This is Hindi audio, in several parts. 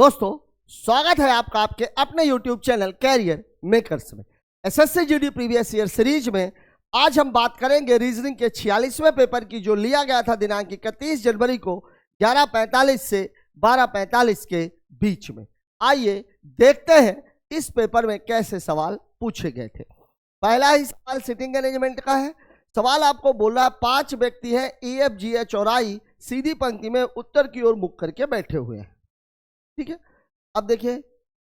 दोस्तों, स्वागत है आपका आपके अपने YouTube चैनल कैरियर मेकर्स में। SSC GD previous year series में आज हम बात करेंगे रीजनिंग के 46वें पेपर की, जो लिया गया था दिनांक 31 जनवरी को 11:45 से 12:45 के बीच में। आइए देखते हैं इस पेपर में कैसे सवाल पूछे गए थे। पहला ही सवाल सिटिंग अरेंजमेंट का है। सवाल आपको बोल रहा है 5 व्यक्ति हैं EFGH और I सीधी पंक्ति में उत्तर की ओर मुख करके बैठे हुए हैं। ठीक है, अब देखिए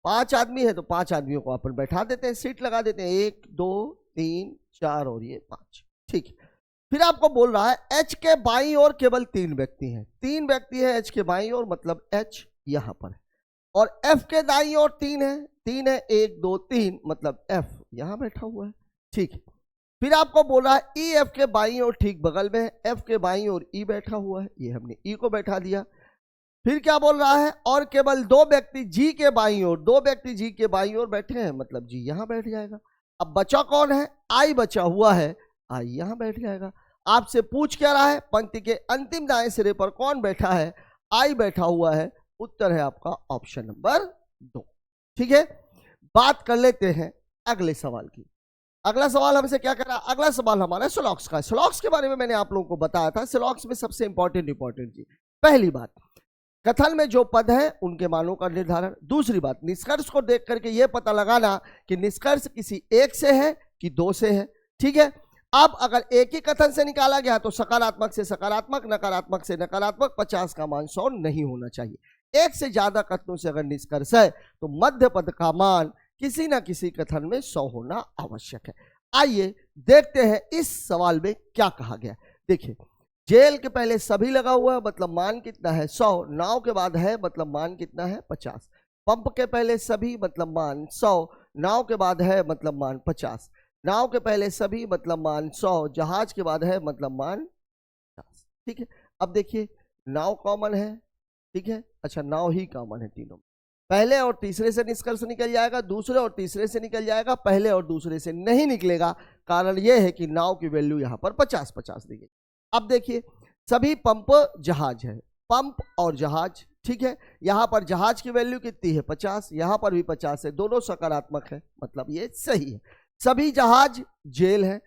5 आदमी है तो 5 आदमियों को अपन बैठा देते हैं, सीट लगा देते हैं, 1 2 3 4 और ये 5। ठीक है, फिर आपको बोल रहा है H के बाईं ओर केवल 3 व्यक्ति हैं। 3 व्यक्ति है H के बाईं ओर, मतलब H यहां पर है, और F के दाईं ओर 3 है, 3 है 1 2 3, मतलब F यहां बैठा हुआ है। ठीक है, फिर आपको बोल रहा है E F के बाईं ओर ठीक बगल में है, F के बाईं ओर E बैठा हुआ है, ये हमने E को बैठा दिया। फिर क्या बोल रहा है, और केवल 2 व्यक्ति G के बाईं ओर, 2 व्यक्ति G के बाईं ओर बैठे हैं, मतलब G यहां बैठ जाएगा। अब बचा कौन है, I बचा हुआ है, I यहां बैठ जाएगा। आपसे पूछ क्या रहा है, पंक्ति के अंतिम दाएं सिरे पर कौन बैठा है, I बैठा हुआ है। उत्तर है आपका ऑप्शन नंबर 2। ठीक है, बात कर लेते हैं अगले सवाल की। अगला सवाल हमसे क्या कर रहा है, अगला सवाल हमारा सिलॉक्स का। सिलॉक्स के बारे में मैंने आप लोगों को बताया था। सिलॉक्स में सबसे इंपॉर्टेंट चीज, पहली बात कथन में जो पद है उनके मानों का निर्धारण। दूसरी बात, निष्कर्ष को देख करके यह पता लगाना कि निष्कर्ष किसी एक से है कि 2 से है। ठीक है, अब अगर एक ही कथन से निकाला गया तो सकारात्मक से सकारात्मक, नकारात्मक से नकारात्मक, 50 का मान 100 नहीं होना चाहिए। एक से ज्यादा कथनों से अगर निष्कर्ष है तो मध्य पद का मान किसी ना किसी कथन में 100 होना आवश्यक है। आइए देखते हैं इस सवाल में क्या कहा गया। देखिए, जेल के पहले सभी लगा हुआ है, मतलब मान कितना है 100। नाव के बाद है, मतलब मान कितना है 50। पंप के पहले सभी, मतलब मान 100। नाव के बाद है, मतलब मान 50। नाव के पहले सभी, मतलब मान 100। जहाज के बाद है, मतलब मान 50। ठीक है, अब देखिए नाव कॉमन है। ठीक है, अच्छा नाव ही कॉमन है तीनों। पहले और तीसरे से निष्कर्ष निकल जाएगा, दूसरे और तीसरे से निकल जाएगा, पहले और दूसरे से नहीं निकलेगा। कारण यह है कि नाव की वैल्यू यहां पर 50-50 दी गई। अब देखिए सभी पंप जहाज है, पंप और जहाज। ठीक है, यहां पर जहाज की वैल्यू कितनी है 50, यहां पर भी 50 है, दोनों सकारात्मक है, मतलब ये सही है। सभी जहाज जेल है,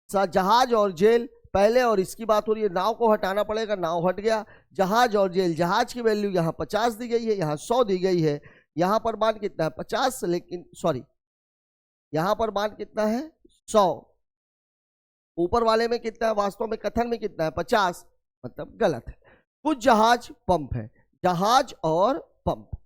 जहाज और जेल पहले, और इसकी बात हो रही है, नाव को हटाना पड़ेगा, नाव हट गया। जहाज और जेल, जहाज की वैल्यू यहां 50 दी गई है, यहां 100 दी गई है। यहां पर मान कितना है 50, लेकिन सॉरी यहां पर मान कितना है 100, ऊपर वाले में कितना है, वास्तव में कथन में कितना है 50, मतलब गलत है। कुछ जहाज पंप है, जहाज और पंप।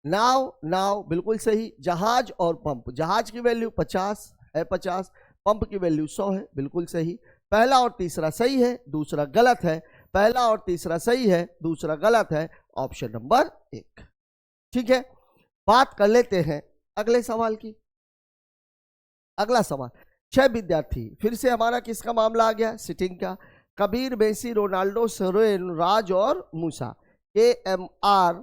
नाव, नाव बिल्कुल सही, जहाज और पंप। जहाज की वैल्यू 50 है, 50, पंप की वैल्यू 100 है, बिल्कुल सही। पहला और तीसरा सही है, दूसरा गलत है। पहला और तीसरा सही है, दूसरा गलत है, ऑप्शन नंबर 1। ठीक है, बात कर लेते हैं अगले सवाल की। अगला सवाल, 6 विद्यार्थी, फिर से हमारा किसका मामला आ गया, सिटिंग का। कबीर, मेसी, रोनाल्डो, सोरेन, राज और मूसा। AMR,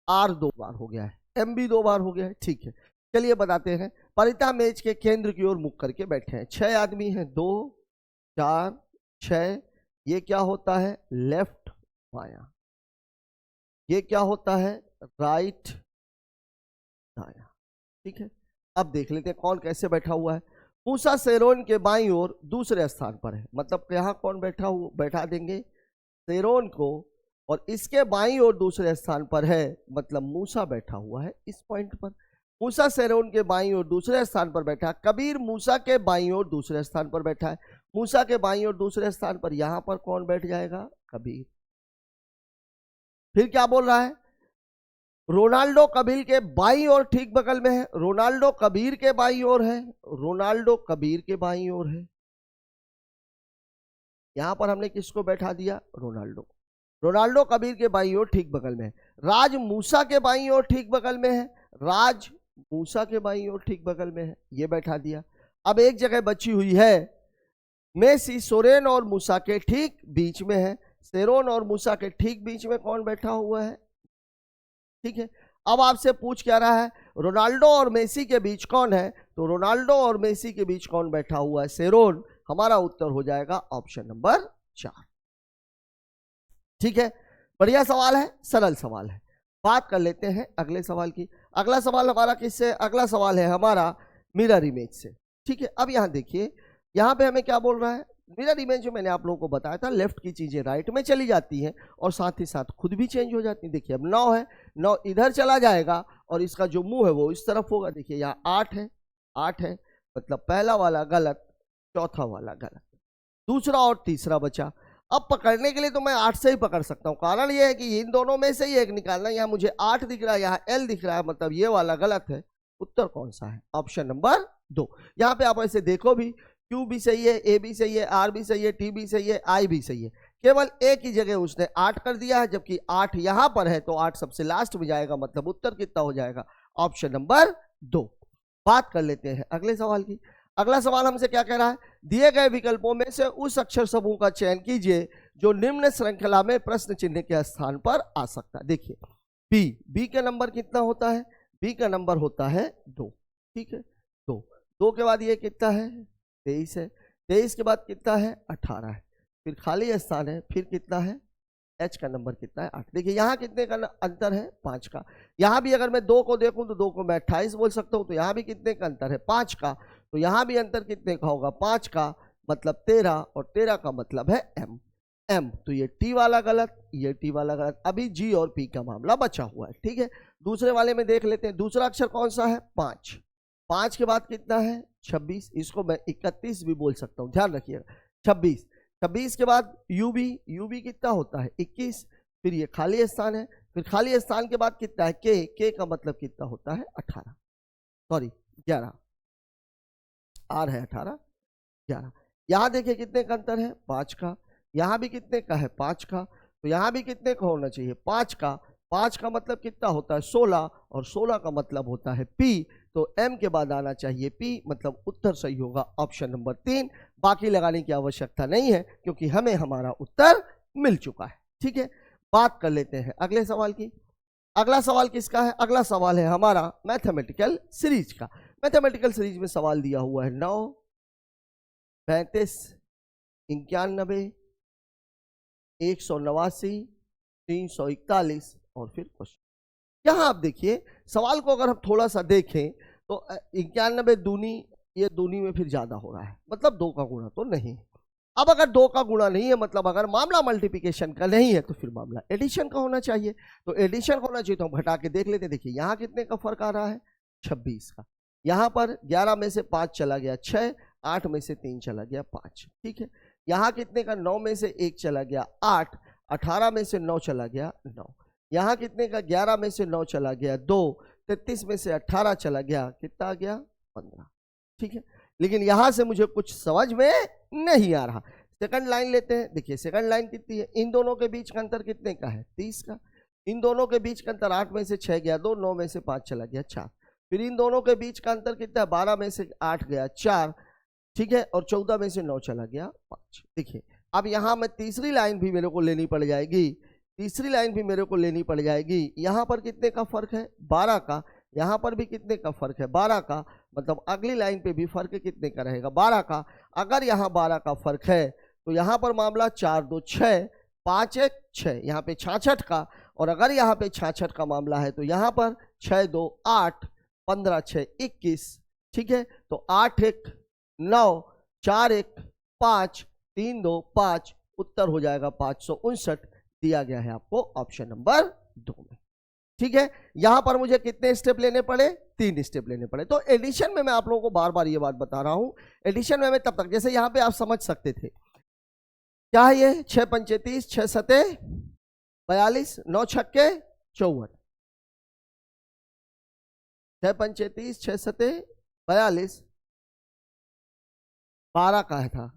R 2 बार हो गया है, M भी 2 बार हो गया है। ठीक है, चलिए बताते हैं। परिता मेज के केंद्र की ओर मुख करके बैठे हैं। 6 आदमी हैं, 2 4 6। ये क्या होता है, लेफ्ट बाया। ये क्या होता है, राइट दाया। ठीक है, अब देख लेते हैं कौन कैसे बैठा हुआ है। मूसा सेरोन के बाईं ओर दूसरे स्थान पर है, मतलब यहाँ कौन बैठा देंगे सेरोन को, और इसके बाईं ओर दूसरे स्थान पर है, मतलब मूसा बैठा हुआ है इस पॉइंट पर। मूसा सेरोन के बाईं ओर दूसरे स्थान पर बैठा। कबीर मूसा के बाईं ओर दूसरे स्थान पर बैठा है। मूसा के बाईं ओर दूसरे स्थान पर यहां पर कौन बैठ जाएगा, कबीर। फिर क्या बोल रहा है, रोनाल्डो कबीर के बाईं ओर ठीक बगल में है। रोनाल्डो कबीर के बाईं ओर है, रोनाल्डो कबीर के बाईं ओर है। यहां पर हमने किसको बैठा दिया, रोनाल्डो। रोनाल्डो कबीर के बाईं ओर ठीक बगल में है। राज मूसा के बाईं ओर ठीक बगल में है। राज मूसा के बाईं ओर ठीक बगल में है, ये बैठा दिया। अब एक जगह बची हुई है, मेसी सोरेन और मूसा के ठीक बीच में है। सेरोन और मूसा के ठीक बीच में कौन बैठा हुआ है। ठीक है, अब आपसे पूछ क्या रहा है, रोनाल्डो और मेसी के बीच कौन है, तो रोनाल्डो और मेसी के बीच कौन बैठा हुआ है, सेरोन। हमारा उत्तर हो जाएगा ऑप्शन नंबर 4। ठीक है, बढ़िया सवाल है, सरल सवाल है। बात कर लेते हैं अगले सवाल की। अगला सवाल हमारा किससे? अगला सवाल है हमारा मिरर इमेज से। ठीक है, अब यहाँ देखिए, यहाँ पे हमें क्या बोल रहा है? मिरर इमेज में मैंने आप लोगों को बताया था लेफ्ट की चीजें राइट में चली जाती हैं और साथ ही साथ खुद भी चेंज हो जाती हैं। देखिए अब 9 है, 9 इधर चला जाएगा और इसका जो मुंह है वो इस तरफ होगा। देखिए यहाँ 8 है, 8 है, मतलब पहला वाला गलत, चौथा वाला गलत, दूसरा और तीसरा बचा। अब पकड़ने के लिए तो मैं 8 से ही पकड़ सकता हूँ, कारण ये है कि इन दोनों में से ही एक निकालना। यहाँ मुझे 8 दिख रहा है, यहाँ L दिख रहा है, मतलब ये वाला गलत है। उत्तर कौन सा है? Option number 2। यहाँ पे आप ऐसे देखो भी, Q भी सही है, A भी सही है, R भी सही है, T भी सही है, I भी सही है। केवल एक ही जगह उसने 8 कर दिया है, जबकि 8 यहाँ पर है तो 8 सबसे लास्ट में जाएगा, मतलब उत्तर कितना हो जाएगा? Option number 2। बात कर लेते हैं अगले सवाल की। अगला सवाल हमसे क्या कह रहा है? दिए गए विकल्पों में से उस अक्षर समूह का चयन कीजिए जो निम्न श्रृंखला में प्रश्न चिन्ह के स्थान पर आ सकता है। देखिए बी का नंबर कितना होता है? बी का नंबर होता है 2। ठीक है, 2 के बाद ये कितना है? 23 है। 23 के बाद कितना है? 18 है। फिर खाली स्थान है, फिर कितना है? H का नंबर कितना है? 8। देखिए यहाँ कितने का अंतर है? 5 का। यहाँ भी अगर मैं 2 को देखूं तो 2 को मैं 28 बोल सकता हूँ, तो यहाँ भी कितने का अंतर है? 5 का। तो यहाँ भी अंतर कितने का होगा? 5 का, मतलब 13, और 13 का मतलब है M। तो ये T वाला गलत, ये T वाला गलत। अभी G और P का मामला बचा हुआ है। ठीक है, दूसरे वाले में देख लेते हैं। दूसरा अक्षर कौन सा है? 5। 5 के बाद कितना है? 26। इसको मैं 31 भी बोल सकता हूँ, ध्यान रखिएगा। 26 के बाद यू भी कितना होता है? 21। फिर ये खाली स्थान है, फिर खाली स्थान के बाद कितना है? के का मतलब कितना होता है? 18, सॉरी 11, आर है 18, 11। यहाँ देखिए कितने का अंतर है? 5 का। यहाँ भी कितने का है? 5 का। तो यहाँ भी कितने का होना चाहिए? 5 का। 5 का मतलब कितना होता है? 16, और 16 का मतलब होता है P। तो M के बाद आना चाहिए P, मतलब उत्तर सही होगा ऑप्शन नंबर 3। बाकी लगाने की आवश्यकता नहीं है क्योंकि हमें हमारा उत्तर मिल चुका है। ठीक है, बात कर लेते हैं अगले सवाल की। अगला सवाल किसका है? अगला सवाल है हमारा मैथमेटिकल सीरीज का। मैथमेटिकल सीरीज में सवाल दिया हुआ है 9, 35, 91, 189, 341 और फिर क्वेश्चन। यहाँ आप देखिए सवाल को अगर हम थोड़ा सा देखें तो 91 दूनी, ये दूनी में फिर ज्यादा हो रहा है, मतलब 2 का गुणा तो नहीं। अब अगर 2 का गुणा नहीं है, मतलब अगर मामला मल्टीप्लिकेशन का नहीं है, तो फिर मामला एडिशन का होना चाहिए। तो एडिशन का होना चाहिए, तो हम घटा के देख लेते हैं। देखिए यहाँ कितने का फर्क आ रहा है? 26 का। यहाँ पर 11 में से 5 चला गया 6, 8 में से 3 चला गया 5। ठीक है, यहाँ कितने का? 9 में से 1 चला गया 8, 18 में से 9 चला गया 9। यहाँ कितने का? 11 में से 9 चला गया 2, 33 में से 18 चला गया, कितना आ गया? 15। ठीक है, लेकिन यहां से मुझे कुछ समझ में नहीं आ रहा। सेकंड लाइन लेते हैं। देखिए सेकंड लाइन कितनी है? इन दोनों के बीच का अंतर कितने का है? 30 का। इन दोनों के बीच का अंतर 8 में से 6 गया 2, 9 में से 5 चला गया 4। फिर इन दोनों के बीच का अंतर कितना है? 12 में से 8 गया 4। ठीक है, और 14 में से 9 चला गया 5। देखिए अब यहाँ मैं तीसरी लाइन भी मेरे को लेनी पड़ जाएगी, तीसरी लाइन भी मेरे को लेनी पड़ जाएगी। यहाँ पर कितने का फर्क है? 12 का। यहाँ पर भी कितने का फर्क है? 12 का। मतलब अगली लाइन पे भी फर्क कितने का रहेगा? 12 का। अगर यहाँ 12 का फर्क है तो यहाँ पर मामला 4 2 6, 5 1 6, यहाँ पे 66 का। और अगर यहाँ पे 66 का मामला है तो यहाँ पर 6 2 8, 15 6 21। ठीक है, तो 8 1 9, 4 1 5, 3 2 5, उत्तर हो जाएगा 559, दिया गया है आपको ऑप्शन नंबर 2 में। ठीक है, यहां पर मुझे कितने स्टेप लेने पड़े? 3 स्टेप लेने पड़े। तो एडिशन में मैं आप लोगों को बार बार ये बात बता रहा हूं, एडिशन में मैं तब तक, जैसे यहां पे आप समझ सकते थे क्या है ये? 6 पंचे 30, 6 सते 42, 9 छक्के 54, 6 पंचे 30, 6 सते 42, 12 का है था।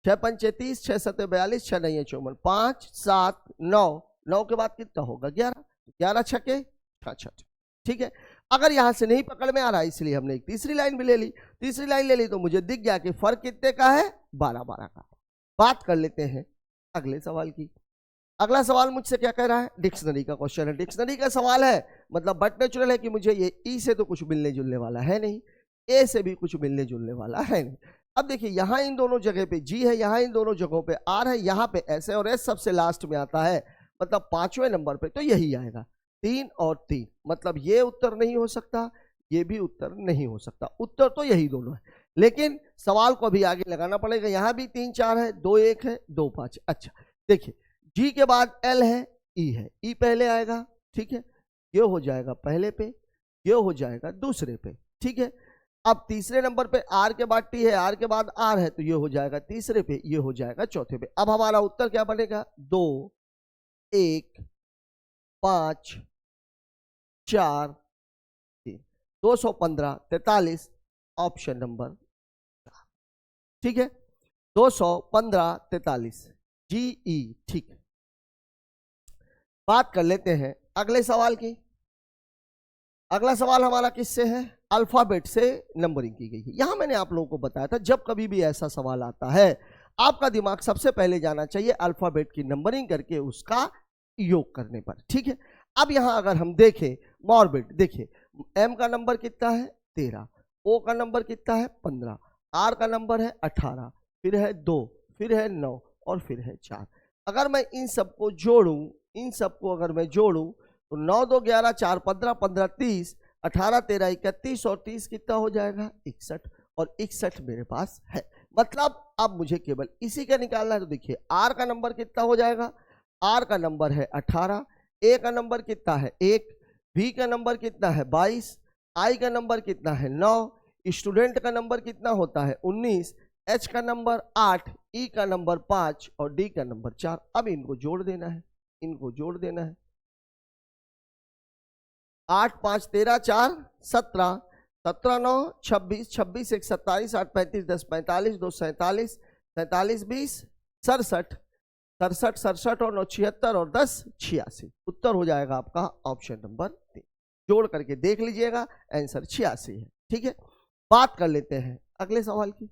6 पंचे 30, 6 सते 42, 6 नहीं है 54, 5 7 9, 9 के बाद कितना होगा? 11, 11 छक्के 66। ठीक है, अगर यहां से नहीं पकड़ में आ रहा इसलिए हमने एक तीसरी लाइन भी ले ली। तीसरी लाइन ले ली तो मुझे दिख गया कि फर्क कितने का है? 12 12 का। बात कर लेते हैं अगले सवाल की। अगला सवाल मुझसे क्या कह रहा है? डिक्शनरी का क्वेश्चन है। डिक्शनरी का सवाल है, मतलब बट नेचुरल है कि मुझे ये ई से तो कुछ मिलने जुलने वाला है नहीं, ए से भी कुछ मिलने जुलने वाला है नहीं। अब देखिए यहाँ इन दोनों जगह पे जी है, यहाँ इन दोनों जगहों पे आर है, यहाँ पे एस है, और एस सबसे लास्ट में आता है, मतलब 5वें नंबर पे, तो यही आएगा। 3 और 3, मतलब ये उत्तर नहीं हो सकता, ये भी उत्तर नहीं हो सकता। उत्तर तो यही दोनों है, लेकिन सवाल को अभी आगे लगाना पड़ेगा। यहां भी 3 4 है, 2 1 है, 2 5। अच्छा देखिए, जी के बाद एल है, ई है, ई पहले आएगा, ठीक है, ये हो जाएगा पहले पे, ये हो जाएगा दूसरे पे, ठीक है। अब तीसरे नंबर पे आर के बाद टी है, आर के बाद आर है, तो ये हो जाएगा तीसरे पे, ये हो जाएगा चौथे पे। अब हमारा उत्तर क्या बनेगा? 2 1 5 4 3, 215 43, ऑप्शन नंबर 4, ठीक है। 215 43 जी ई, ठीक है। बात कर लेते हैं अगले सवाल की। अगला सवाल हमारा किससे है? अल्फाबेट से नंबरिंग की गई है। यहां मैंने आप लोगों को बताया था, जब कभी भी ऐसा सवाल आता है, आपका दिमाग सबसे पहले जाना चाहिए अल्फाबेट की नंबरिंग करके उसका योग करने पर, ठीक है। अब यहां अगर हम देखें मॉर्बिड, देखिए एम का नंबर कितना है? 13, ओ का नंबर कितना है? 15, आर का नंबर है 18, फिर है 2, फिर है 9 और फिर है 4। अगर मैं इन सबको जोड़ूं, इन सबको अगर मैं जोड़ूं तो 9 2 11 4 15 15 30, 18 13 31 और 30 कितना हो जाएगा? 61, और 61 मेरे पास है। मतलब अब मुझे केवल इसी का निकालना है। तो देखिए आर का नंबर कितना हो जाएगा? आर का नंबर है 18, ए का नंबर कितना है? 1, बी का नंबर कितना है? 22, आई का नंबर कितना है? 9, स्टूडेंट का नंबर कितना होता है? 19, एच का नंबर 8, ई का नंबर 5 और डी का नंबर 4। अब इनको जोड़ देना है, इनको जोड़ देना है। 8 5 13 4 17, 17 9 26, 26 1 27, 8 35 10 45, 2 47, 47 20 67, 67 67 और 9 76 और 10 86। उत्तर हो जाएगा आपका ऑप्शन नंबर 3। जोड़ करके देख लीजिएगा, आंसर 86 है, ठीक है। बात कर लेते हैं अगले सवाल की।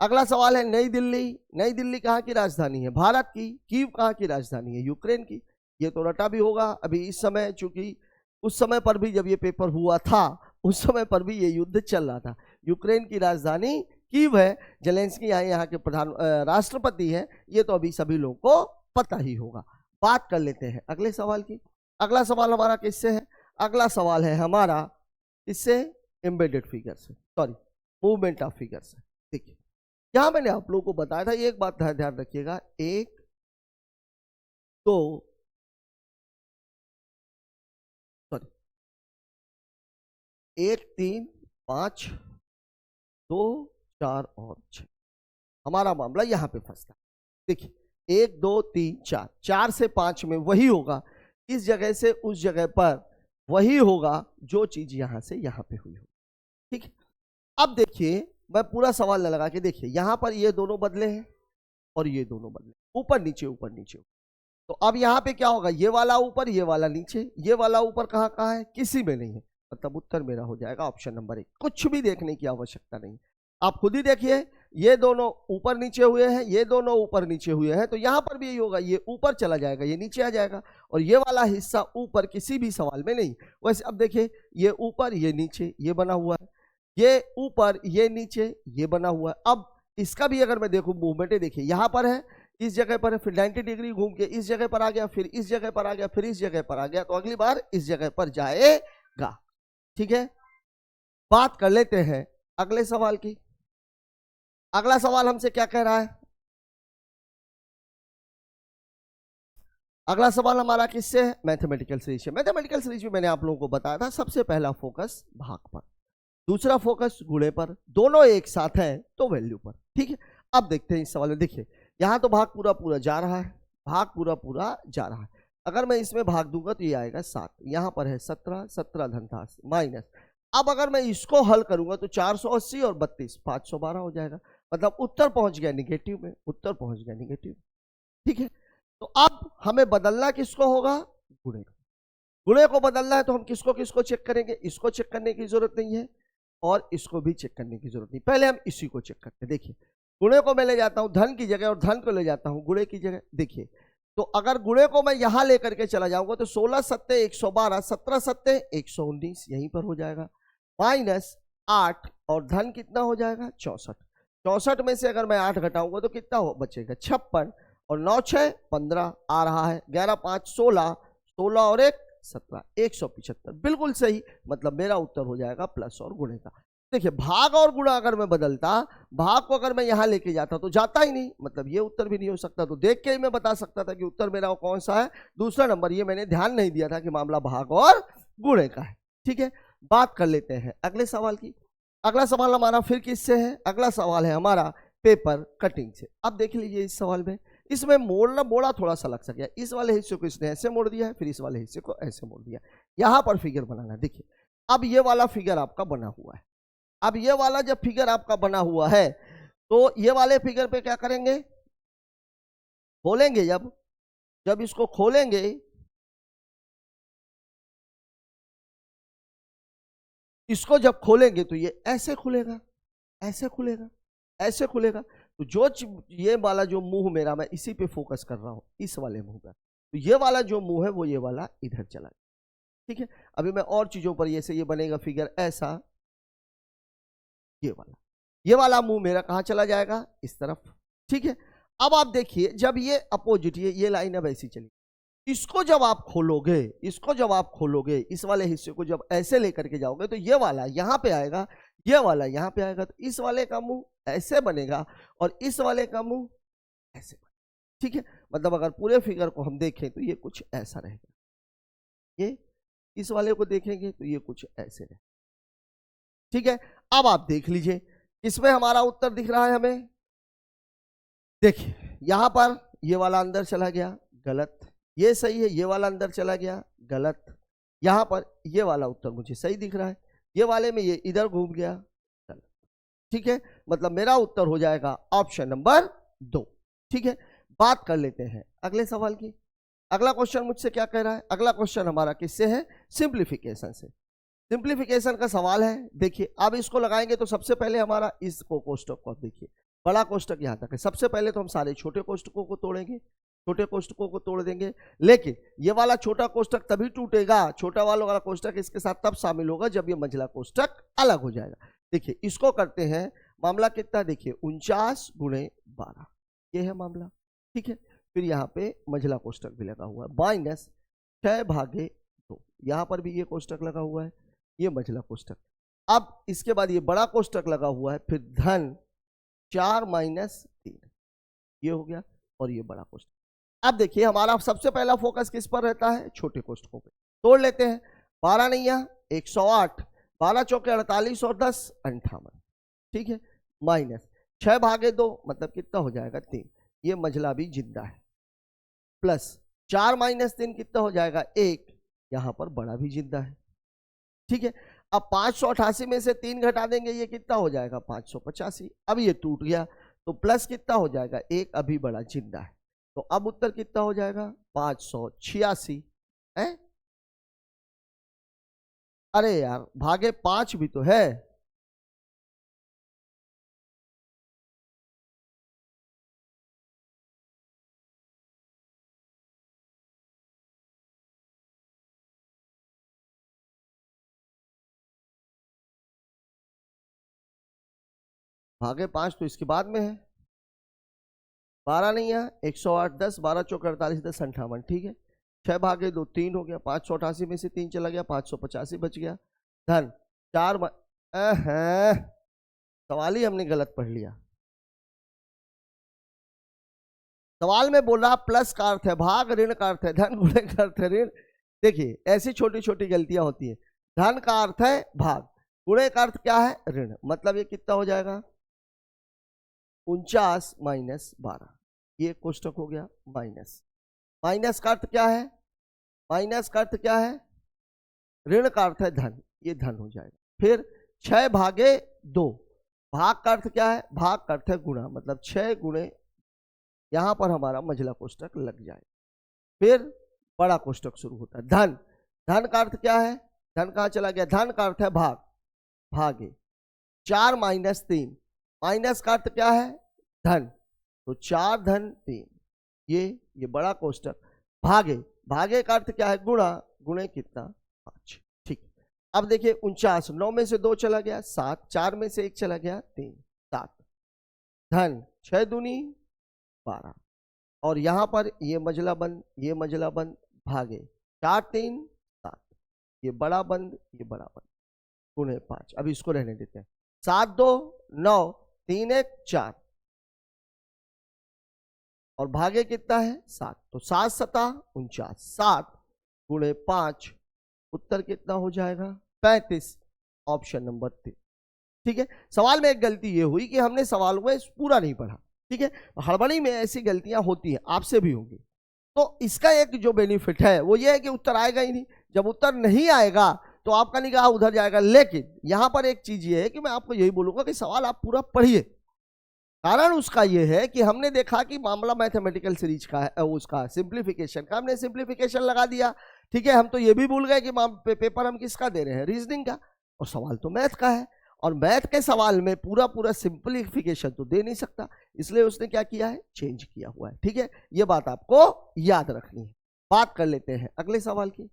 अगला सवाल है नई दिल्ली। नई दिल्ली कहाँ की राजधानी है? भारत की। कीव कहाँ की राजधानी है? यूक्रेन की। ये तो रटा भी होगा। अभी इस समय, चूंकि उस समय पर भी जब ये पेपर हुआ था, उस समय पर भी ये युद्ध चल रहा था। यूक्रेन की राजधानी कीव है। जेलेंस्की यहाँ के प्रधान राष्ट्रपति हैं। ये तो अभी सभी लोगों को पता ही होगा। बात कर लेते हैं अगले सवाल की। अगला सवाल हमारा किससे है? अगला सवाल है हमारा इससे, एम्बेडेड फिगर से, सॉरी मूवमेंट ऑफ फिगर से। देखिए यहां मैंने आप लोगों को बताया था, एक बात ध्यान रखिएगा, 1 2 सॉरी 1 3 5 2 4 और 6, हमारा मामला यहां पे फंसता है। देखिए 1 2 3 4, 4 से 5 में वही होगा, इस जगह से उस जगह पर वही होगा जो चीज यहां से यहां पे हुई हो, ठीक है। अब देखिए मैं पूरा सवाल न लगा के, देखिए यहां पर ये दोनों बदले हैं और ये दोनों बदले, ऊपर नीचे ऊपर नीचे। तो अब यहाँ पे क्या होगा? ये वाला ऊपर, ये वाला नीचे। ये वाला ऊपर कहाँ कहाँ है? किसी में नहीं है। मतलब उत्तर मेरा हो जाएगा ऑप्शन नंबर 1। कुछ भी देखने की आवश्यकता नहीं, आप खुद ही देखिए। ये दोनों ऊपर नीचे हुए हैं, ये दोनों ऊपर नीचे हुए हैं, तो यहाँ पर भी यही होगा, ये ऊपर चला जाएगा, ये नीचे आ जाएगा, और ये वाला हिस्सा ऊपर किसी भी सवाल में नहीं। वैसे अब देखिए, ये ऊपर ये नीचे ये बना हुआ है, ये ऊपर ये नीचे ये बना हुआ है। अब इसका भी अगर मैं देखूं मूवमेंट, देखिए यहाँ पर है, इस जगह पर है, फिर 90 डिग्री घूम के इस जगह पर आ गया, फिर इस जगह पर आ गया, फिर इस जगह पर आ गया, तो अगली बार इस जगह पर जाएगा, ठीक है। बात कर लेते हैं अगले सवाल की। अगला सवाल हमसे क्या कह रहा है? अगला सवाल हमारा किससे है? मैथमेटिकल सीरीज से। मैथमेटिकल सीरीज में मैंने आप लोगों को बताया था, सबसे पहला फोकस भाग पर, दूसरा फोकस गुणे पर, दोनों एक साथ है तो वैल्यू पर, ठीक है। अब देखते हैं इस सवाल में। देखिए यहां तो भाग पूरा पूरा जा रहा है, भाग पूरा पूरा जा रहा है। अगर मैं इसमें भाग दूंगा तो ये आएगा 7, यहां पर है 17, 17 धनतास माइनस। अब अगर मैं इसको हल करूंगा तो 480 और 32 512 हो जाएगा। मतलब उत्तर पहुंच गया निगेटिव में, उत्तर पहुंच गया निगेटिव, ठीक है। तो अब हमें बदलना किसको होगा? गुणे को। गुणे को बदलना है तो हम किसको किसको चेक करेंगे? इसको चेक करने की जरूरत नहीं है और इसको भी चेक करने की जरूरत नहीं, पहले हम इसी को चेक करते हैं। देखिए गुणे को मैं ले जाता हूं धन की जगह और धन को ले जाता हूं गुणे की जगह। देखिए तो अगर गुणे को मैं यहां लेकर के चला जाऊंगा तो 16 सत्ते 112, 17 सत्ते 119 यहीं पर हो जाएगा, माइनस 8 और धन कितना हो जाएगा? 64। 64 में से अगर मैं 8 घटाऊंगा तो कितना बचेगा? 56 और 9 6 15 आ रहा है, 11 5 16, 16 और 1 17, 175 बिल्कुल सही। मतलब मेरा उत्तर हो जाएगा प्लस और गुणे का। देखिए भाग और गुणा अगर मैं बदलता, भाग को अगर मैं यहां लेके जाता तो जाता ही नहीं, मतलब ये उत्तर भी नहीं हो सकता। तो देख के ही मैं बता सकता था कि उत्तर मेरा कौन सा है, दूसरा नंबर। ये मैंने ध्यान नहीं दिया था कि मामला भाग और गुणे का है। ठीक है, बात कर लेते हैं अगले सवाल की। अगला सवाल हमारा फिर किससे है? अगला सवाल है हमारा पेपर कटिंग से। अब देख लीजिए इस सवाल में, इसमें मोड़ना मोड़ा थोड़ा सा लग सके। इस वाले हिस्से को इसने ऐसे मोड़ दिया है, फिर इस वाले हिस्से को ऐसे मोड़ दिया। यहां पर फिगर बनाना। देखिए अब ये वाला फिगर आपका बना हुआ है। अब ये वाला जब फिगर आपका बना हुआ है तो ये वाले फिगर पे क्या करेंगे, खोलेंगे। जब जब इसको खोलेंगे, इसको जब खोलेंगे तो ये ऐसे खुलेगा, ऐसे खुलेगा, ऐसे खुलेगा। तो जो ये वाला जो मुंह मेरा, मैं इसी पे फोकस कर रहा हूं, इस वाले मुंह पर। तो ये वाला जो मुंह है वो ये वाला इधर चला गया। ठीक है, अभी मैं और चीजों पर, ये बनेगा फिगर ऐसा, ये वाला मुंह मेरा कहां चला जाएगा? इस तरफ। ठीक है, अब आप देखिए जब ये अपोजिट, ये लाइन अब ऐसी चली, इसको जब आप खोलोगे, इसको जब आप खोलोगे, इस वाले हिस्से को जब ऐसे लेकर के जाओगे तो ये वाला यहां पे आएगा, ये वाला यहां पे आएगा। तो इस वाले का मुंह ऐसे बनेगा और इस वाले का मुंह ऐसे बनेगा। ठीक है, मतलब अगर पूरे फिगर को हम देखें तो ये कुछ ऐसा रहेगा, ये इस वाले को देखेंगे तो ये कुछ ऐसे रहेगा। ठीक है, अब आप देख लीजिए इसमें हमारा उत्तर दिख रहा है हमें। देखिए यहां पर ये वाला अंदर चला गया, गलत। ये सही है, ये वाला अंदर चला गया, गलत। यहां पर ये वाला उत्तर मुझे सही दिख रहा है, ये वाले में ये इधर घूम गया, गलत। ठीक है, मतलब मेरा उत्तर हो जाएगा ऑप्शन नंबर 2। ठीक है, बात कर लेते हैं अगले सवाल की। अगला क्वेश्चन मुझसे क्या कह रहा है? अगला क्वेश्चन हमारा किससे है? सिंप्लीफिकेशन से। सिंप्लीफिकेशन का सवाल है। देखिए अब इसको लगाएंगे तो सबसे पहले हमारा इसको कोष्टक को देखिए, बड़ा कोष्टक यहां तक है। सबसे पहले तो हम सारे छोटे कोष्टकों को तोड़ेंगे, छोटे कोष्टकों को तोड़ देंगे। लेकिन ये वाला छोटा कोष्टक तभी टूटेगा, छोटा वाला कोष्टक इसके साथ तब शामिल होगा जब ये मंझला कोष्टक अलग हो जाएगा। देखिए इसको करते हैं, मामला कितना? देखिए 49 गुणे 12, ये है मामला। ठीक है, फिर यहाँ पे मंझला कोष्टक भी लगा हुआ है, माइनस 6/2, यहाँ पर भी ये कोष्टक लगा हुआ है, ये मंझला कोष्टक। अब इसके बाद ये बड़ा कोष्टक लगा हुआ है, फिर धन 4 - 3, ये हो गया, और ये बड़ा कोष्टक। अब देखिए हमारा सबसे पहला फोकस किस पर रहता है? छोटे कोष्टकों पे। तोड़ लेते हैं। 12 नहीं है, 108, 12 चौके 48 और 10 58। ठीक है, माइनस 6/2, मतलब कितना हो जाएगा? 3। ये मंझला भी जिंदा है, प्लस 4 - 3 कितना हो जाएगा? 1। यहां पर बड़ा भी जिंदा है। ठीक है, अब 588 में से 3 घटा देंगे, ये कितना हो जाएगा? 585। अब ये टूट गया तो प्लस कितना हो जाएगा? 1 अभी बड़ा जिंदा है। तो अब उत्तर कितना हो जाएगा? 586 है। अरे यार भागे 5 भी तो है। भागे 5 तो इसके बाद में है। 12 नहीं है, 108, 10, 12 चौके 48, 10 58। ठीक है, 6/2 3 हो गया, 588 में से 3 चला गया, 585 बच गया। धन 4 सवाल ही हमने गलत पढ़ लिया। सवाल में बोल रहा प्लस का अर्थ है भाग, ऋण का अर्थ है धन, गुणे का अर्थ है ऋण। देखिए ऐसी छोटी छोटी गलतियां होती है। धन का अर्थ है भाग, गुणे का अर्थ क्या है? ऋण। मतलब ये कितना हो जाएगा? 49 - 12, ये कोष्टक हो गया माइनस। माइनस का अर्थ क्या है? माइनस का अर्थ क्या है? ऋण का अर्थ है धन, ये धन हो जाएगा। फिर 6/2, भाग का अर्थ क्या है? भाग का अर्थ है गुणा, मतलब 6 गुणे, यहां पर हमारा मंझला कोष्टक लग जाए। फिर बड़ा कोष्टक शुरू होता है। धन, धन का अर्थ क्या है? धन कहां चला गया? धन का अर्थ है भाग, भागे 4 - 3, माइनस का अर्थ क्या है? धन, तो 4 धन 3, ये बड़ा कोष्टक। भागे, भागे का अर्थ क्या है? गुणा, गुणे कितना? 5। ठीक, अब देखिए 49, 9 में से 2 चला गया 7, 4 में से 1 चला गया 3, 7। धन 6 दूनी 12, और यहां पर ये मंझला बंद, ये मंझला बंद, भागे 4 3 ये बड़ा बंद, ये बड़ा बंद, गुणे 5। अब इसको रहने देते हैं। 7 2 9, 3 1 4 और भागे कितना है 7, तो 7 7 49, 7 गुणे 5, उत्तर कितना हो जाएगा 35, ऑप्शन नंबर 3। ठीक है, सवाल में एक गलती ये हुई कि हमने सवाल को पूरा नहीं पढ़ा। ठीक है, हड़बड़ी में ऐसी गलतियां होती हैं, आपसे भी होंगी। तो इसका एक जो बेनिफिट है वो ये है कि उत्तर आएगा ही नहीं। जब उत्तर नहीं आएगा तो आपका निगाह उधर जाएगा। लेकिन यहां पर एक चीज ये है कि मैं आपको यही बोलूंगा कि सवाल आप पूरा पढ़िए। कारण उसका ये है कि हमने देखा कि मामला मैथमेटिकल सीरीज का है, उसका सिंप्लीफिकेशन का, हमने सिंप्लीफिकेशन लगा दिया। ठीक है, हम तो ये भी भूल गए कि पेपर हम किसका दे रहे हैं, रीजनिंग का, और सवाल तो मैथ का है। और मैथ के सवाल में पूरा पूरा सिंप्लीफिकेशन तो दे नहीं सकता, इसलिए उसने क्या किया है, चेंज किया हुआ है। ठीक है, ये बात आपको याद रखनी है। बात कर लेते हैं अगले सवाल की।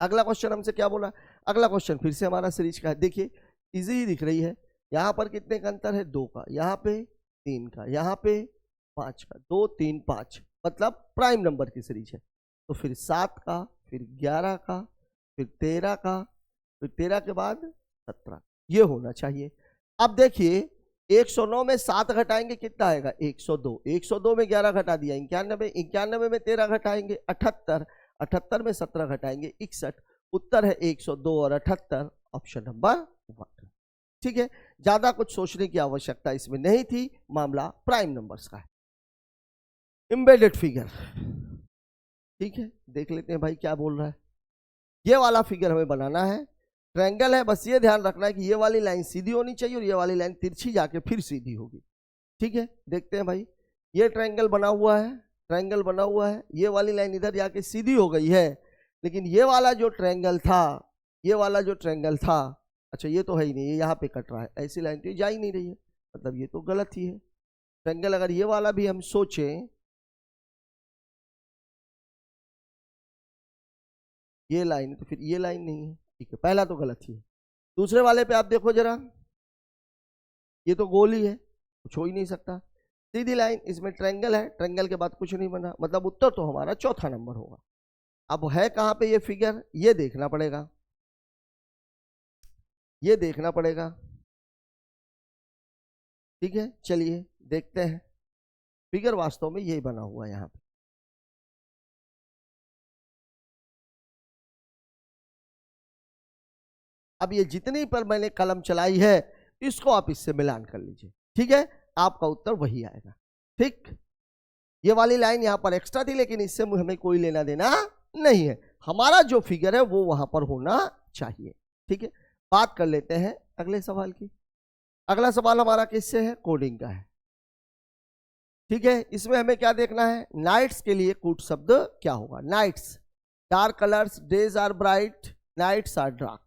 अगला क्वेश्चन हमसे क्या बोला, अगला क्वेश्चन फिर से हमारा सीरीज का है। देखिए इजी ही दिख रही है। यहाँ पर कितने का अंतर है, 2 का, यहाँ पे 3 का, यहाँ पे 5 का, 2 3 5, मतलब प्राइम नंबर की सीरीज है। तो फिर 7 का, फिर 11 का, फिर 13 का, फिर 13 के बाद 17, ये होना चाहिए। अब देखिए 109 में 7 घटाएंगे कितना आएगा, 102, 102 में 11 घटा दिया 91, 91 में 13 घटाएंगे 78, 78 में 17 घटाएंगे 61, उत्तर है 102 और 78, ऑप्शन नंबर 1। ठीक है, ज्यादा कुछ सोचने की आवश्यकता इसमें नहीं थी, मामला प्राइम नंबर्स का है। एम्बेडेड फिगर, ठीक है, देख लेते हैं भाई क्या बोल रहा है। ये वाला फिगर हमें बनाना है, ट्रायंगल है, बस ये ध्यान रखना है कि ये वाली लाइन सीधी होनी चाहिए और ये वाली लाइन तिरछी जाके फिर सीधी होगी। ठीक है, देखते हैं भाई, ये ट्रायंगल बना हुआ है, ट्रायंगल बना हुआ है, ये वाली लाइन इधर जाके सीधी हो गई है, लेकिन ये वाला जो ट्रायंगल था, ये वाला जो ट्रायंगल था, अच्छा ये तो है ही नहीं, ये यहाँ पे कट रहा है, ऐसी लाइन तो ये जा ही नहीं रही है, मतलब ये तो गलत ही है। ट्रायंगल अगर ये वाला भी हम सोचें, ये लाइन, तो फिर ये लाइन नहीं है। ठीक है, पहला तो गलत ही है। दूसरे वाले पे आप देखो जरा, ये तो गोल ही है, कुछ हो ही नहीं सकता, सीधी लाइन, इसमें ट्रायंगल है, ट्रायंगल के बाद कुछ नहीं बना, मतलब उत्तर तो हमारा चौथा नंबर होगा। अब है कहाँ पे ये फिगर, ये देखना पड़ेगा, ये देखना पड़ेगा। ठीक है, चलिए देखते हैं, फिगर वास्तव में यही बना हुआ है यहाँ पे। अब ये जितनी पर मैंने कलम चलाई है, इसको आप इससे मिलान कर लीजिए। ठीक है, आपका उत्तर वही आएगा। ठीक, ये वाली लाइन यहां पर एक्स्ट्रा थी, लेकिन इससे हमें कोई लेना देना नहीं है, हमारा जो फिगर है वो वहां पर होना चाहिए। ठीक है, बात कर लेते हैं अगले सवाल की। अगला सवाल हमारा किससे है, कोडिंग का है। ठीक है, इसमें हमें क्या देखना है, नाइट्स के लिए कूट शब्द क्या होगा। Nights, dark colours, days are bright, nights are dark,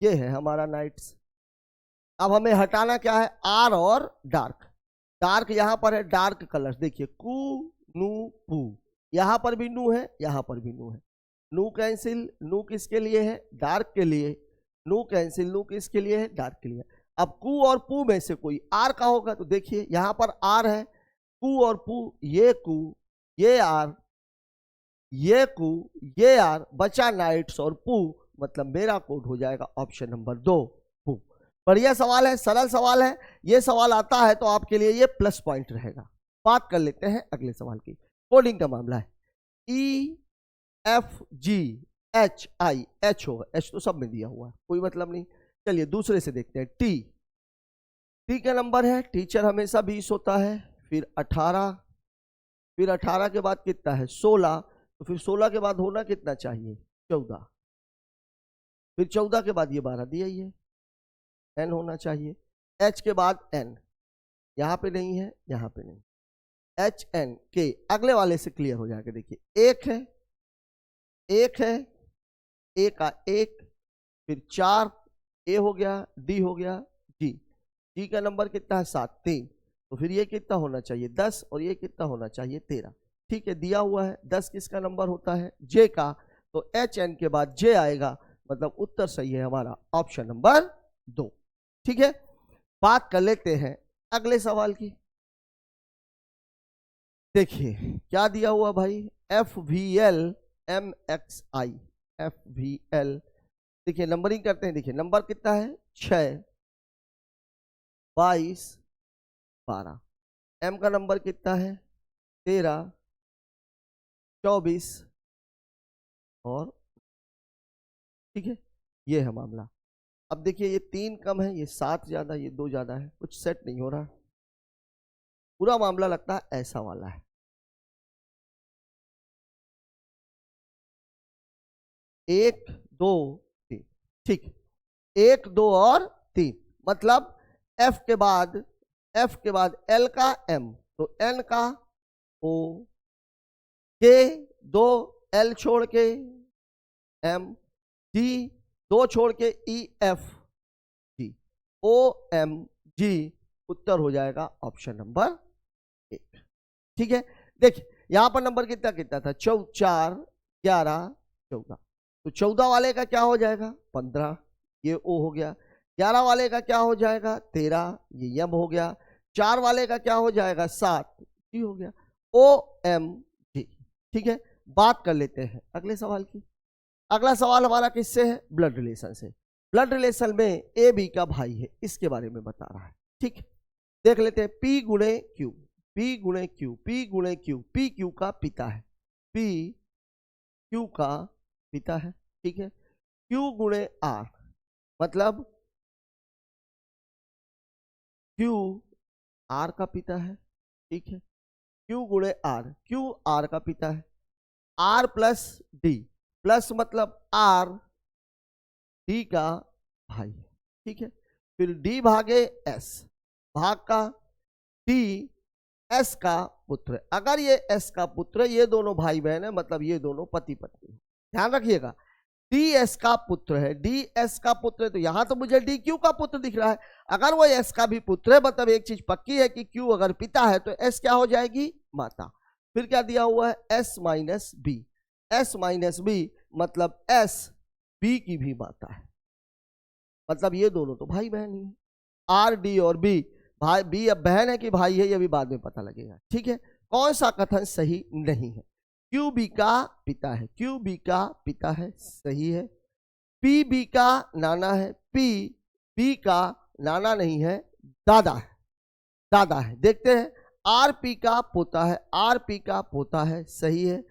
ये है हमारा नाइट्स। अब हमें हटाना क्या है, आर और डार्क। डार्क यहां पर है, डार्क कलर्स, देखिए कू नू पू, यहां पर भी नू है, यहां पर भी नू है, नू कैंसिल, नू किसके लिए है, डार्क के लिए, नू कैंसिल, नू किसके लिए है, डार्क के लिए। अब कू और पू में से कोई आर का होगा, तो देखिए यहां पर आर है, कू और पू, ये कू, ये आर, ये कू, ये आर, बचा नाइट्स और पू, मतलब मेरा कोड हो जाएगा ऑप्शन नंबर 2 पू। बढ़िया सवाल है, सरल सवाल है, ये सवाल आता है तो आपके लिए ये प्लस पॉइंट रहेगा। बात कर लेते हैं अगले सवाल की। कोडिंग का मामला है, E F G H I, H होगा, एच तो सब में दिया हुआ है, कोई मतलब नहीं। चलिए दूसरे से देखते हैं, टी, टी का नंबर है, टीचर हमेशा 20 होता है, फिर 18, फिर 18 के बाद कितना है 16, तो फिर 16 के बाद होना कितना चाहिए 14, फिर 14 के बाद ये 12 दिया ही है, एन होना चाहिए। एच के बाद एन, यहां पे नहीं है, यहां पे नहीं, एच एन के, अगले वाले से क्लियर हो जाएगा। देखिए एक है, एक है, ए का एक, फिर 4, ए हो गया, डी हो गया, जी, जी का नंबर कितना है 7, 3, तो फिर ये कितना होना चाहिए 10 और ये कितना होना चाहिए 13। ठीक है, दिया हुआ है 10 किसका नंबर होता है, जे का, तो एच एन के बाद जे आएगा, मतलब उत्तर सही है हमारा ऑप्शन नंबर 2। ठीक है, बात कर लेते हैं अगले सवाल की। देखिए क्या दिया हुआ भाई, F V L M X I, FVL। देखिए नंबरिंग करते हैं, देखिए नंबर कितना है 6, 22, 12। M का नंबर कितना है 13, 24 और ठीक है, ये है मामला। अब देखिए ये 3 कम है, ये 7 ज्यादा, ये 2 ज्यादा है, कुछ सेट नहीं हो रहा। पूरा मामला लगता है ऐसा वाला है। 1 2 3, ठीक, 1 2 और 3, मतलब F के बाद L का M, तो N का O, K 2 L छोड़ के M, D 2 छोड़ के E F G, O M G, उत्तर हो जाएगा ऑप्शन नंबर 1। ठीक है, देखिए यहां पर नंबर कितना कितना था 4 11 14, तो 14 वाले का क्या हो जाएगा 15, ये O हो गया। 11 वाले का क्या हो जाएगा 13, ये M हो गया। 4 वाले का क्या हो जाएगा 7, G हो गया, OMG। ठीक है, बात कर लेते हैं अगले सवाल की। अगला सवाल हमारा किससे है, ब्लड रिलेशन से। ब्लड रिलेशन में ए बी का भाई है, इसके बारे में बता रहा है। ठीक, देख लेते हैं। P गुणे Q, P गुणे Q, P गुणे Q, P Q का पिता है, P Q का पिता है। ठीक है, Q गुणे R, मतलब Q R का पिता है। ठीक है, Q गुणे R, Q R का पिता है। R प्लस D, प्लस मतलब R D का भाई है। ठीक है, फिर D भागे S, भाग का D S का पुत्र है। अगर ये S का पुत्र है, ये दोनों भाई बहन है, मतलब ये दोनों पति पत्नी। ध्यान रखिएगा, DS का पुत्र है, DS का पुत्र है, तो यहां तो मुझे DQ का पुत्र दिख रहा है। अगर वो S का भी पुत्र है, मतलब एक चीज पक्की है कि Q अगर पिता है तो S क्या हो जाएगी माता। फिर क्या दिया हुआ है S minus B, S minus B मतलब S B की भी माता है, मतलब ये दोनों तो भाई बहन ही है। R D और B, भाई B अब बहन है कि भाई है, ये भी बाद में पता लगेगा। ठीक है, कौन सा कथन सही नहीं है। क्यू बी का पिता है, क्यू बी का पिता है, सही है। पी बी का नाना है, पी बी का नाना नहीं है, दादा है, दादा है। देखते हैं, आर पी का पोता है, आर पी का पोता है, सही है।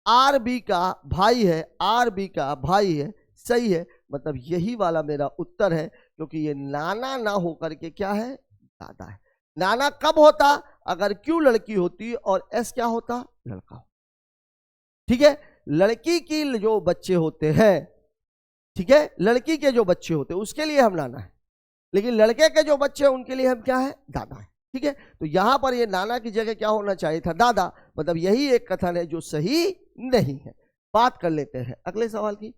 आर बी का भाई है, आर बी का भाई है, सही है। मतलब यही वाला मेरा उत्तर है, क्योंकि ये नाना ना होकर के क्या है दादा है। नाना कब होता, अगर क्यू लड़की होती और एस क्या होता लड़का हो। ठीक है, लड़की की जो बच्चे होते हैं, ठीक है, लड़की के जो बच्चे होते हैं उसके लिए हम नाना है, लेकिन लड़के के जो बच्चे हैं उनके लिए हम क्या है दादा है। ठीक है, तो यहां पर ये नाना की जगह क्या होना चाहिए था दादा, मतलब यही एक कथन है जो सही नहीं है। बात कर लेते हैं अगले सवाल की।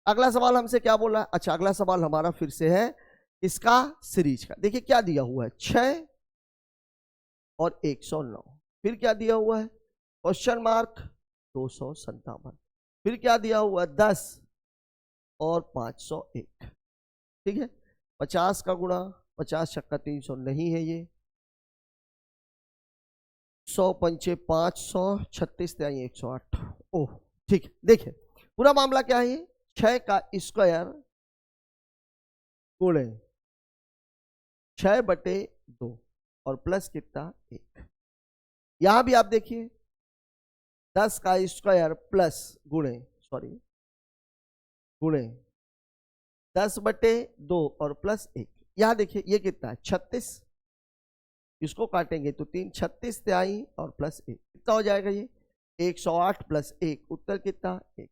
अगला सवाल हमसे क्या बोला है, अच्छा अगला सवाल हमारा फिर से है इसका सीरीज का। देखिए क्या दिया हुआ है 6 और 109, फिर क्या दिया हुआ है क्वेश्चन मार्क 257, फिर क्या दिया हुआ है 10 और 501। ठीक है, 50 का गुणा 50 छक्का 300 नहीं है, ये 100 पंचे 500, 36 त्याई 108। ओह ठीक है, देखिए पूरा मामला क्या है, 6 का स्क्वायर गुणे 6/2 और प्लस कितना 1। यहां भी आप देखिए 10 का स्क्वायर प्लस गुणे गुणे 10/2 और प्लस 1। यहां देखिए ये कितना है 36, इसको काटेंगे तो 3 36 त्याई और प्लस 1 कितना हो जाएगा ये 108 प्लस 1, उत्तर कितना 1,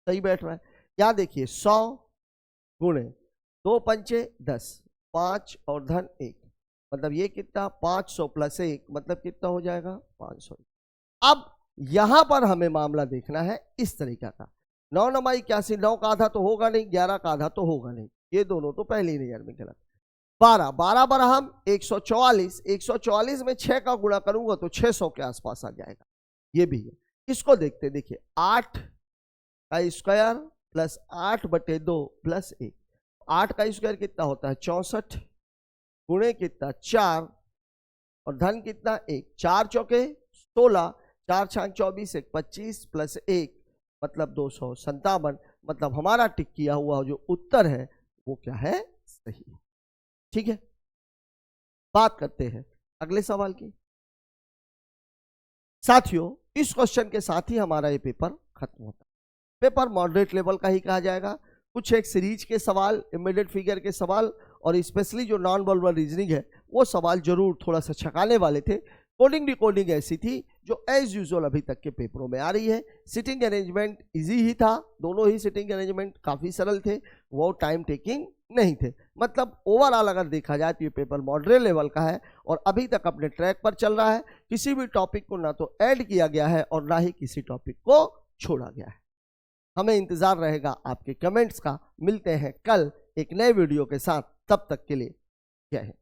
सही बैठ रहा है। यहां देखिए 100 गुणे 2 पंचे 10, 5 और धन 1, मतलब ये कितना 500 प्लस 1 मतलब कितना हो जाएगा 500। अब यहां पर हमें मामला देखना है इस तरीका का, 9 9 81, 9 का आधा तो होगा नहीं, 11 का आधा तो होगा नहीं, ये दोनों तो पहले ही नजर में गलत। 12 12 पर हम 144, 144 में 6 का गुणा करूंगा तो 600 के आसपास आ जाएगा, ये भी है। इसको देखते, देखिए 8 का स्क्वायर प्लस 8/2 प्लस 1, 8 का स्क्वायर कितना होता है 64 गुणे कितना 4 और धन कितना 1, 4 चौके 16, 4 छाक 24, 1 25 प्लस 1 मतलब 257, मतलब हमारा टिक किया हुआ जो उत्तर है वो क्या है, सही है। ठीक है, बात करते हैं अगले सवाल की। साथियों, इस क्वेश्चन के साथ ही हमारा ये पेपर खत्म होता है। पेपर मॉडरेट लेवल का ही कहा जाएगा। कुछ एक सीरीज के सवाल, इमीडिएट फिगर के सवाल और स्पेशली जो नॉन वर्बल रीजनिंग है वो सवाल जरूर थोड़ा सा छकाने वाले थे। कोडिंग डिकोडिंग ऐसी थी जो एज यूजुअल अभी तक के पेपरों में आ रही है। सिटिंग अरेंजमेंट इजी ही था, दोनों ही सिटिंग अरेंजमेंट काफ़ी सरल थे, वो टाइम टेकिंग नहीं थे। मतलब ओवरऑल अगर देखा जाए तो ये पेपर मॉडरेट लेवल का है और अभी तक अपने ट्रैक पर चल रहा है। किसी भी टॉपिक को ना तो ऐड किया गया है और ना ही किसी टॉपिक को छोड़ा गया है। हमें इंतजार रहेगा आपके कमेंट्स का। मिलते हैं कल एक नए वीडियो के साथ, तब तक के लिए जय हिंद।